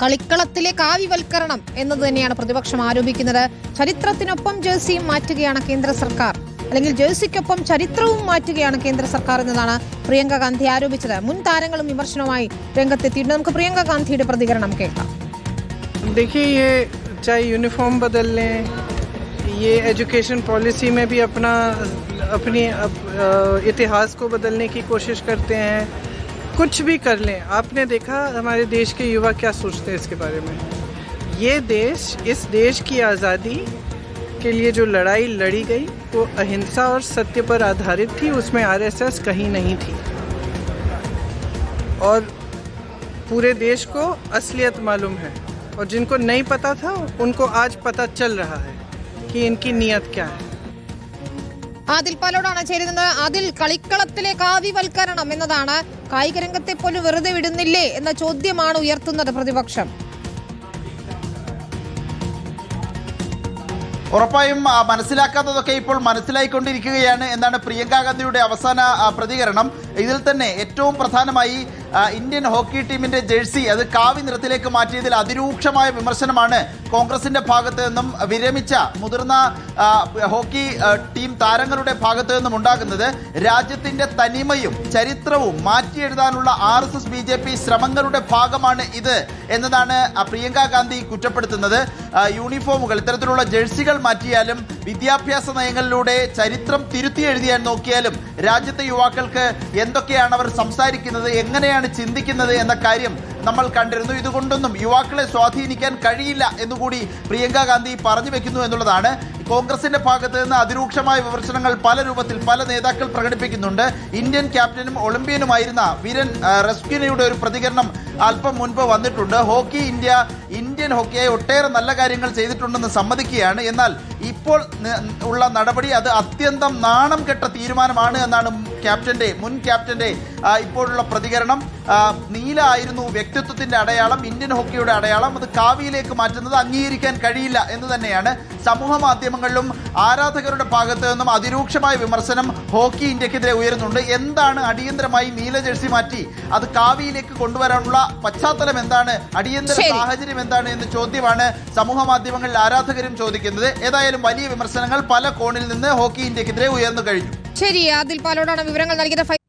കളിക്കളത്തിലെ കാവ്യവൽക്കരണം എന്നത് തന്നെയാണ് പ്രതിപക്ഷം ആരോപിക്കുന്നത്. ചരിത്രത്തിനൊപ്പം ജേഴ്സിയും മാറ്റുകയാണ് കേന്ദ്ര സർക്കാർ, അല്ലെങ്കിൽ ജേഴ്സിക്കൊപ്പം ചരിത്രവും മാറ്റുകയാണ് കേന്ദ്ര സർക്കാർ എന്നതാണ് പ്രിയങ്ക ഗാന്ധി ആരോപിച്ചത്. മുൻ താരങ്ങളും വിമർശനവുമായി രംഗത്തെത്തിയിട്ടുണ്ട്. നമുക്ക് പ്രിയങ്ക ഗാന്ധിയുടെ പ്രതികരണം കേൾക്കാം. देखिए, ये चाहे यूनिफॉर्म बदल लें, ये एजुकेशन पॉलिसी में भी अपनी इतिहास को बदलने की कोशिश करते हैं, कुछ भी कर लें. आपने देखा हमारे देश के युवा क्या सोचते हैं इसके बारे में. ये देश, इस देश की आज़ादी के लिए जो लड़ाई लड़ी गई वो अहिंसा और सत्य पर आधारित थी. उसमें आरएसएस कहीं नहीं थी और पूरे देश को असलियत मालूम है. और जिनको नहीं पता था उनको आज पता चल रहा है कि इनकी नीयत क्या है. ആദിൽ പാലോടാണ് ചേരുന്നത്. ആദിൽ, കളിക്കളത്തിലെ കാവ്യവൽക്കരണം എന്നതാണ് കായിക രംഗത്തെ പോലും വെറുതെ വിടുന്നില്ലേ എന്ന ചോദ്യമാണ് ഉയർത്തുന്നത് പ്രതിപക്ഷം. ഉറപ്പായും മനസ്സിലാക്കാത്തതൊക്കെ ഇപ്പോൾ മനസ്സിലായിക്കൊണ്ടിരിക്കുകയാണ് എന്നാണ് പ്രിയങ്ക ഗാന്ധിയുടെ അവസാന പ്രതികരണം. ഇതിൽ തന്നെ ഏറ്റവും പ്രധാനമായി ഇന്ത്യൻ ഹോക്കി ടീമിന്റെ ജേഴ്സി അത് കാവി നിറത്തിലേക്ക് മാറ്റിയതിൽ അതിരൂക്ഷമായ വിമർശനമാണ് കോൺഗ്രസിന്റെ ഭാഗത്ത് നിന്നും വിരമിച്ച മുതിർന്ന ഹോക്കി ടീം താരങ്ങളുടെ ഭാഗത്ത് നിന്നും ഉണ്ടാകുന്നത്. രാജ്യത്തിന്റെ തനിമയും ചരിത്രവും മാറ്റിയെഴുതാനുള്ള RSS BJP ശ്രമങ്ങളുടെ ഭാഗമാണ് ഇത് എന്നതാണ് പ്രിയങ്ക ഗാന്ധി കുറ്റപ്പെടുത്തുന്നത്. യൂണിഫോമുകൾ, ഇത്തരത്തിലുള്ള ജേഴ്സികൾ മാറ്റിയാലും വിദ്യാഭ്യാസ നയങ്ങളിലൂടെ ചരിത്രം തിരുത്തി എഴുതിയാൽ നോക്കിയാലും രാജ്യത്തെ യുവാക്കൾക്ക് എന്തൊക്കെയാണ് അവർ സംസാരിക്കുന്നത്, എങ്ങനെയാണ് ചിന്തിക്കുന്നത് എന്ന കാര്യം നമ്മൾ കണ്ടിരുന്നു. ഇതുകൊണ്ടൊന്നും യുവാക്കളെ സ്വാധീനിക്കാൻ കഴിയില്ല എന്നുകൂടി പ്രിയങ്ക ഗാന്ധി പറഞ്ഞു വെക്കുന്നു എന്നുള്ളതാണ്. കോൺഗ്രസിന്റെ ഭാഗത്ത് നിന്ന് അതിരൂക്ഷമായ വിമർശനങ്ങൾ പല രൂപത്തിൽ പല നേതാക്കൾ പ്രകടിപ്പിക്കുന്നുണ്ട്. ഇന്ത്യൻ ക്യാപ്റ്റനും ഒളിമ്പ്യനുമായിരുന്ന വീരൻ റെസ്ക്യൂനയുടെ ഒരു പ്രതികരണം അല്പം മുൻപ് വന്നിട്ടുണ്ട്. ഹോക്കി ഇന്ത്യ ഇന്ത്യൻ ഹോക്കിയായി ഒട്ടേറെ നല്ല കാര്യങ്ങൾ ചെയ്തിട്ടുണ്ടെന്ന് സമ്മതിക്കുകയാണ്. എന്നാൽ ഇപ്പോൾ ഉള്ള നടപടി അത് അത്യന്തം നാണം കെട്ട തീരുമാനമാണ് എന്നാണ് മുൻ ക്യാപ്റ്റന്റെ ഇപ്പോഴുള്ള പ്രതികരണം. നീല ആയിരുന്നു വ്യക്തിത്വത്തിന്റെ അടയാളം, ഇന്ത്യൻ ഹോക്കിയുടെ അടയാളം. അത് കാവിയിലേക്ക് മാറ്റുന്നത് അംഗീകരിക്കാൻ കഴിയില്ല എന്ന് തന്നെയാണ്. സമൂഹ മാധ്യമങ്ങളിലും ആരാധകരുടെ ഭാഗത്ത് നിന്നും അതിരൂക്ഷമായ വിമർശനം ഹോക്കി ഇന്ത്യക്കെതിരെ ഉയരുന്നുണ്ട്. എന്താണ് അടിയന്തരമായി നീല ജേഴ്സി മാറ്റി അത് കാവിയിലേക്ക് കൊണ്ടുവരാനുള്ള പശ്ചാത്തലം എന്താണ്, അടിയന്തര സാഹചര്യം എന്താണ് എന്ന ചോദ്യമാണ് സമൂഹ മാധ്യമങ്ങളിൽ ആരാധകരും ചോദിക്കുന്നത്. ഏതായാലും വലിയ വിമർശനങ്ങൾ പല കോണിൽ നിന്ന് ഹോക്കി ഇന്ത്യക്കെതിരെ ഉയർന്നു കഴിഞ്ഞു. ശരി, ആദിൽ പാലോടാണ് വിവരങ്ങൾ നൽകിയത്.